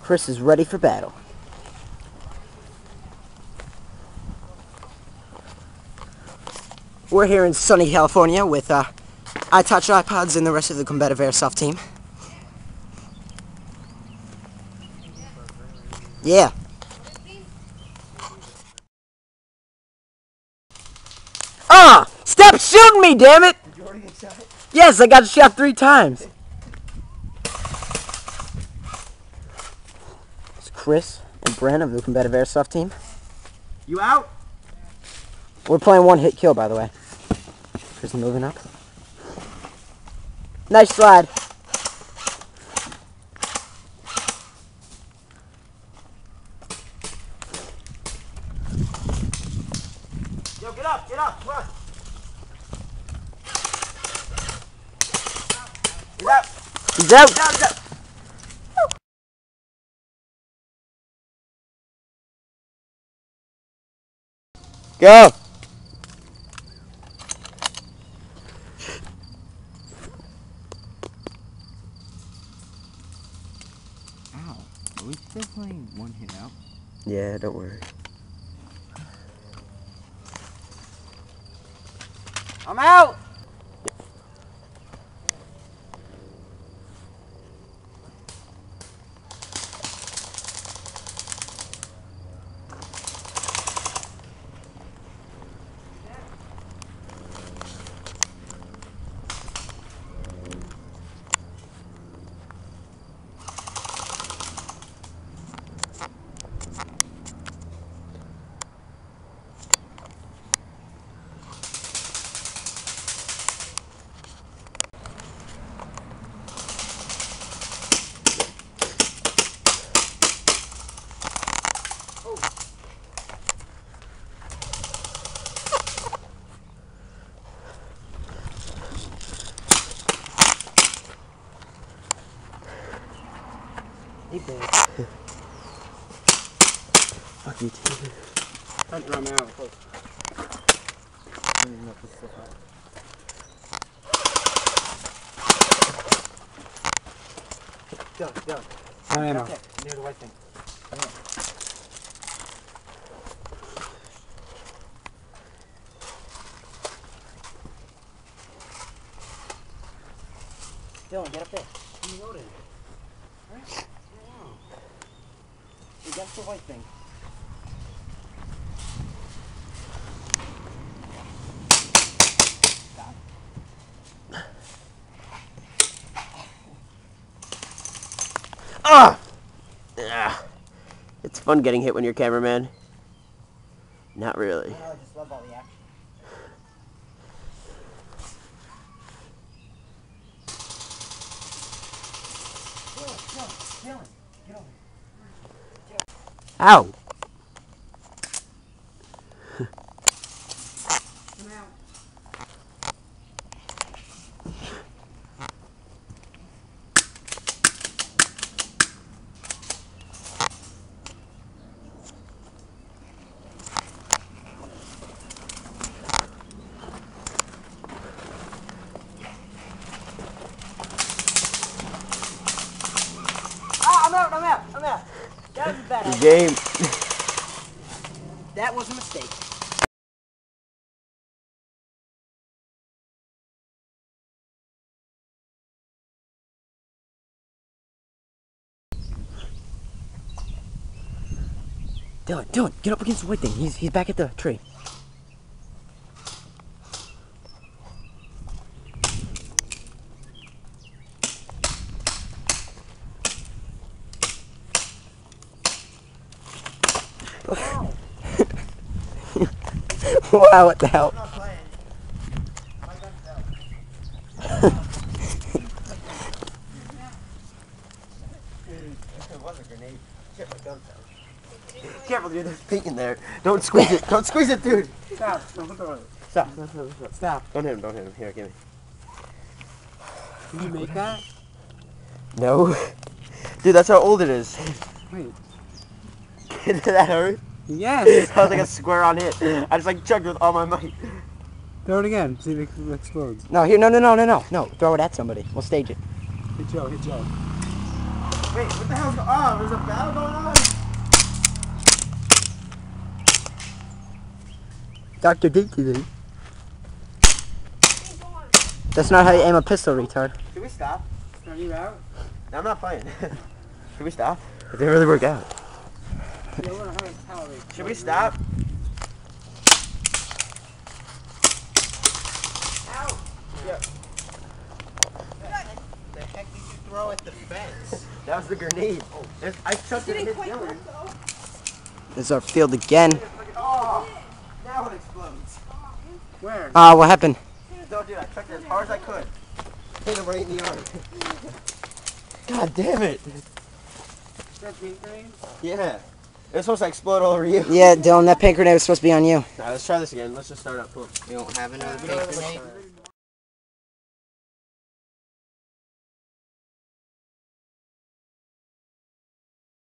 Chris is ready for battle. We're here in sunny California with iTouch iPods and the rest of the Combative Airsoft team. Yeah. Ah! Stop shooting me, damn it! Did you already get shot? Yes, I got shot 3 times. It's Chris and Brent of the Combative Airsoft team. You out? We're playing one hit kill, by the way. Chris is moving up. Nice slide. Yo, get up, come on. He's out. He's out. He's out. Go. Ow. Are we still playing one hit out? Yeah, don't worry. I'm out! Hey, babe. Fuck you, too. I'm out. Dylan. No ammo. Okay, near the white thing. Dylan, get up there. You loaded. Right? Against the white thing. Ah! It's fun getting hit when you're cameraman. Not really. I just love all the action. Dylan, get over here. Ow! Come out. I'm out. That was a bad idea. Game. That was a mistake. Dylan, get up against the white thing. He's back at the tree. Wow, what the hell? I'm not playing. My gun's out. It was a grenade. Shit, my gun's out. Careful, dude. There's pink in there. Don't squeeze it. Don't squeeze it, dude. Stop. Don't throw it. Stop. Stop. Don't hit him. Here, give me. Did you make that? No. Dude, that's how old it is. Wait. Did that hurt? Yes. That was like a square on hit. I just like chugged with all my might. Throw it again. See if it explodes. No, here, no. Throw it at somebody. We'll stage it. Hit Joe. Wait, what the hell's going on? There's a battle going on? Dr. Dinky. That's not how you aim a pistol, retard. Should we stop? Are you out? No, I'm not playing. Should we stop? It didn't really work out. Should we stop? Ow! Yeah. The heck did you throw at the fence? That was the grenade. I chucked it at Dylan. This is our field again. Oh! Now it explodes. Where? What happened? No, dude, I chucked it as hard as I could. Hit him right in the arm. God damn it. That pink grenade? Yeah. It was supposed to explode all over you. Yeah, Dylan, that pink grenade was supposed to be on you. Alright, let's try this again. Let's just start up. Cool. You don't have another pink grenade?